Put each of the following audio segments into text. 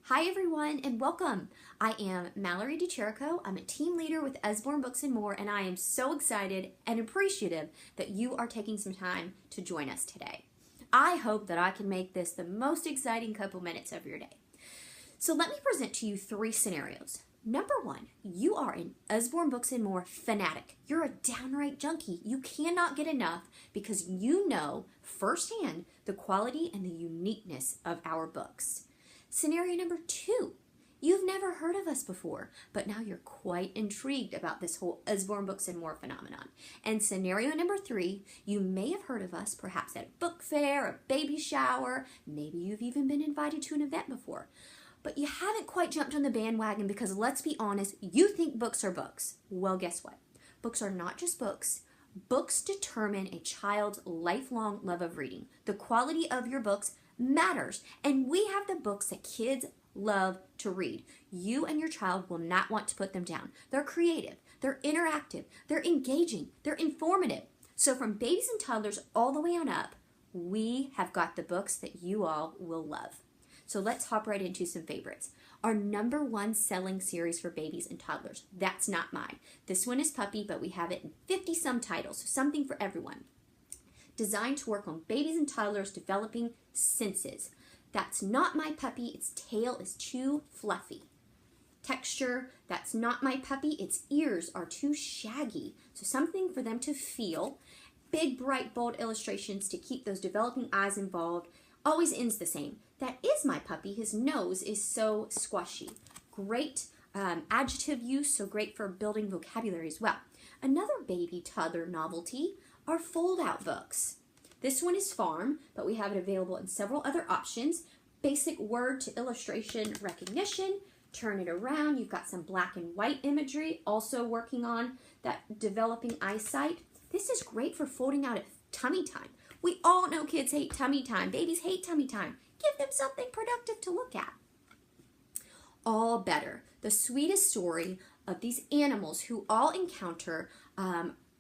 Hi everyone and welcome. I am Mallory DiCerico. I'm a team leader with Usborne Books and More, and I am so excited and appreciative that you are taking some time to join us today. I hope that I can make this the most exciting couple minutes of your day. So let me present to you three scenarios. Number one, you are an Usborne Books and More fanatic. You're a downright junkie. You cannot get enough because you know firsthand the quality and the uniqueness of our books. Scenario number two, you've never heard of us before, but now you're quite intrigued about this whole Usborne Books and More phenomenon. And scenario number three, you may have heard of us perhaps at a book fair, a baby shower, maybe you've even been invited to an event before. But you haven't quite jumped on the bandwagon because, let's be honest, you think books are books. Well, guess what? Books are not just books. Books determine a child's lifelong love of reading. The quality of your books matters, and we have the books that kids love to read. You and your child will not want to put them down. They're creative, they're interactive, they're engaging, they're informative. So from babies and toddlers all the way on up, we have got the books that you all will love. So let's hop right into some favorites. Our number one selling series for babies and toddlers, that's not mine. This one is Puppy, but we have it in 50 some titles, so something for everyone. Designed to work on babies and toddlers developing senses. That's Not My Puppy, its tail is too fluffy. Texture, That's Not My Puppy, its ears are too shaggy. So something for them to feel. Big, bright, bold illustrations to keep those developing eyes involved. Always ends the same. That is my puppy, his nose is so squashy. Great adjective use, so great for building vocabulary as well. Another baby toddler novelty are fold-out books. This one is Farm, but we have it available in several other options. Basic word to illustration recognition. Turn it around. You've got some black and white imagery, also working on that developing eyesight. This is great for folding out at tummy time. We all know kids hate tummy time. Babies hate tummy time. Give them something productive to look at. All Better, the sweetest story of these animals who all encounter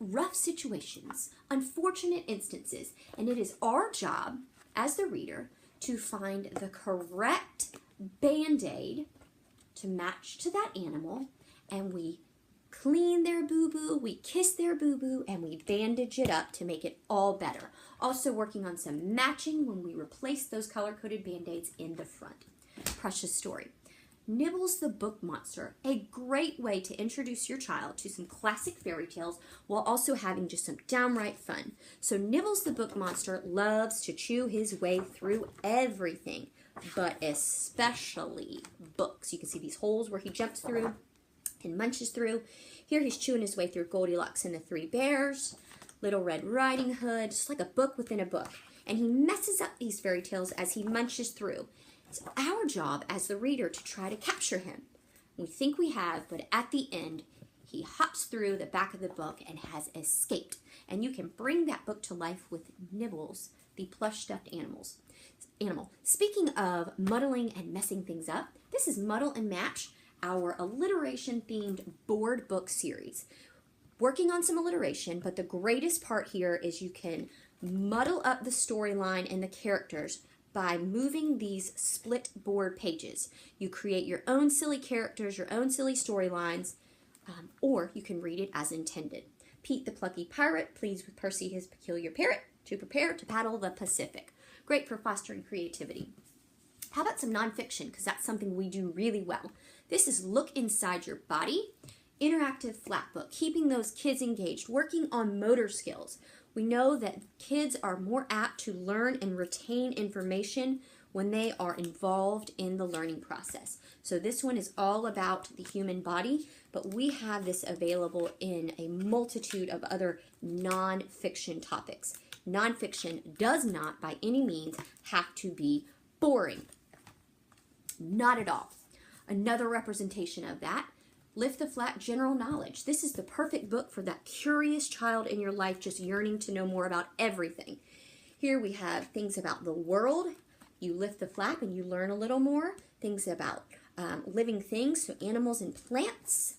rough situations, unfortunate instances, and it is our job as the reader to find the correct Band-Aid to match to that animal, and we clean their boo-boo, we kiss their boo-boo, and we bandage it up to make it all better. Also working on some matching when we replace those color-coded Band-Aids in the front. Precious Story. Nibbles the Book Monster, a great way to introduce your child to some classic fairy tales while also having just some downright fun. So Nibbles the Book Monster loves to chew his way through everything, but especially books. You can see these holes where he jumps through and munches through. Here he's chewing his way through Goldilocks and the Three Bears, Little Red Riding Hood, just like a book within a book. And he messes up these fairy tales as he munches through. It's our job as the reader to try to capture him. We think we have, but at the end, he hops through the back of the book and has escaped. And you can bring that book to life with Nibbles, the plush stuffed animal. Speaking of muddling and messing things up, this is Muddle and Match, our alliteration-themed board book series. Working on some alliteration, but the greatest part here is you can muddle up the storyline and the characters by moving these split board pages. You create your own silly characters, your own silly storylines, or you can read it as intended. Pete the Plucky Pirate pleads with Percy his peculiar parrot to prepare to paddle the Pacific. Great for fostering creativity. How about some nonfiction, because that's something we do really well. This is Look Inside Your Body, interactive flat book, keeping those kids engaged, working on motor skills. We know that kids are more apt to learn and retain information when they are involved in the learning process. So this one is all about the human body, but we have this available in a multitude of other nonfiction topics. Nonfiction does not, by any means, have to be boring. Not at all. Another representation of that, Lift the Flat General Knowledge. This is the perfect book for that curious child in your life just yearning to know more about everything. Here we have things about the world. You lift the flap and you learn a little more. Things about living things, so animals and plants.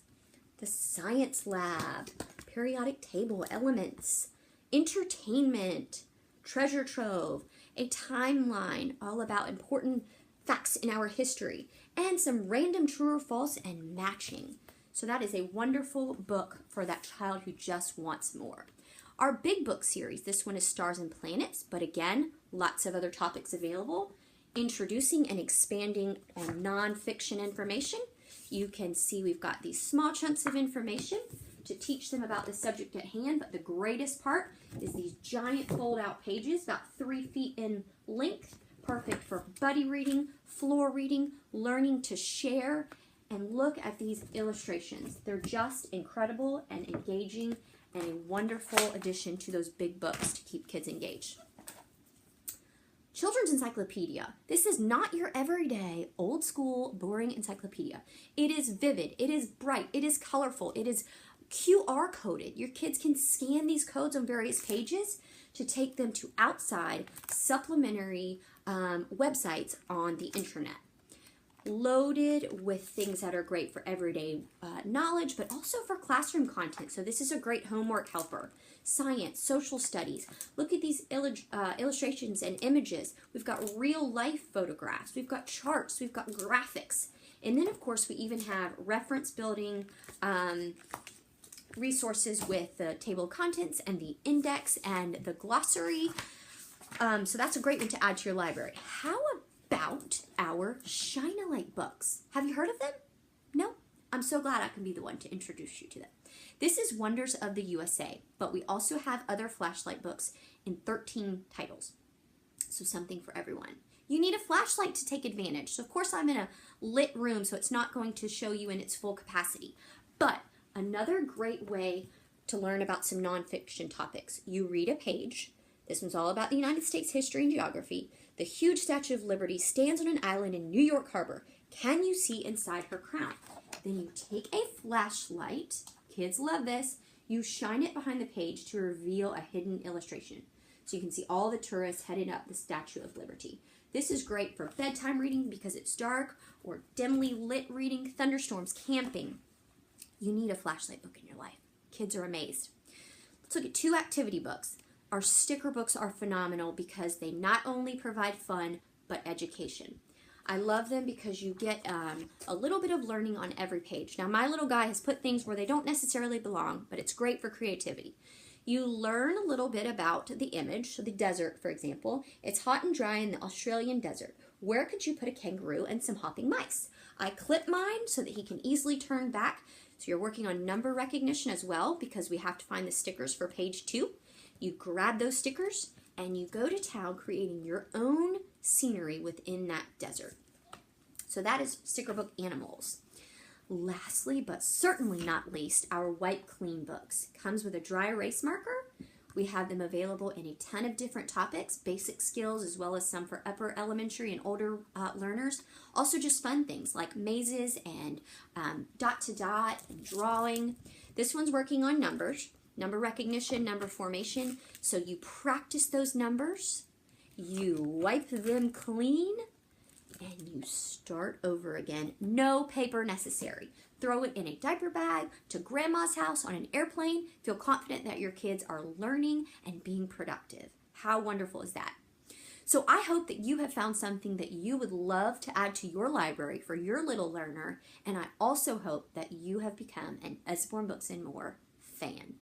The Science Lab. Periodic Table, Elements. Entertainment. Treasure Trove. A timeline all about important facts in our history, and some random true or false and matching. So that is a wonderful book for that child who just wants more. Our big book series, this one is Stars and Planets, but again, lots of other topics available. Introducing and expanding on nonfiction information. You can see we've got these small chunks of information to teach them about the subject at hand, but the greatest part is these giant fold-out pages, about 3 feet in length, perfect for buddy reading, floor reading, learning to share, and look at these illustrations. They're just incredible and engaging and a wonderful addition to those big books to keep kids engaged. Children's Encyclopedia. This is not your everyday, old school, boring encyclopedia. It is vivid, it is bright, it is colorful, it is QR coded. Your kids can scan these codes on various pages to take them to outside supplementary websites on the internet. Loaded with things that are great for everyday knowledge, but also for classroom content. So this is a great homework helper. Science, social studies. Look at these illustrations and images. We've got real life photographs. We've got charts. We've got graphics. And then, of course, we even have reference building resources with the table of contents and the index and the glossary. So that's a great one to add to your library. How about our Shine-a-Light books? Have you heard of them? No? I'm so glad I can be the one to introduce you to them. This is Wonders of the USA, but we also have other flashlight books in 13 titles. So something for everyone. You need a flashlight to take advantage. So of course I'm in a lit room, so it's not going to show you in its full capacity. But another great way to learn about some nonfiction topics. You read a page. This one's all about the United States history and geography. The huge Statue of Liberty stands on an island in New York Harbor. Can you see inside her crown? Then you take a flashlight. Kids love this. You shine it behind the page to reveal a hidden illustration. So you can see all the tourists headed up the Statue of Liberty. This is great for bedtime reading because it's dark, or dimly lit reading, thunderstorms, camping. You need a flashlight book in your life. Kids are amazed. Let's look at 2 activity books. Our sticker books are phenomenal because they not only provide fun, but education. I love them because you get a little bit of learning on every page. Now, my little guy has put things where they don't necessarily belong, but it's great for creativity. You learn a little bit about the image, so the desert, for example. It's hot and dry in the Australian desert. Where could you put a kangaroo and some hopping mice? I clip mine so that he can easily turn back. So you're working on number recognition as well because we have to find the stickers for page 2. You grab those stickers and you go to town creating your own scenery within that desert. So that is sticker book animals. Lastly, but certainly not least, our Wipe Clean books. Comes with a dry erase marker. We have them available in a ton of different topics, basic skills, as well as some for upper elementary and older learners. Also just fun things like mazes and dot to dot and drawing. This one's working on numbers, number recognition, number formation. So you practice those numbers, you wipe them clean, and you start over again. No paper necessary. Throw it in a diaper bag, to grandma's house, on an airplane. Feel confident that your kids are learning and being productive. How wonderful is that? So I hope that you have found something that you would love to add to your library for your little learner. And I also hope that you have become an Usborne Books and More fan.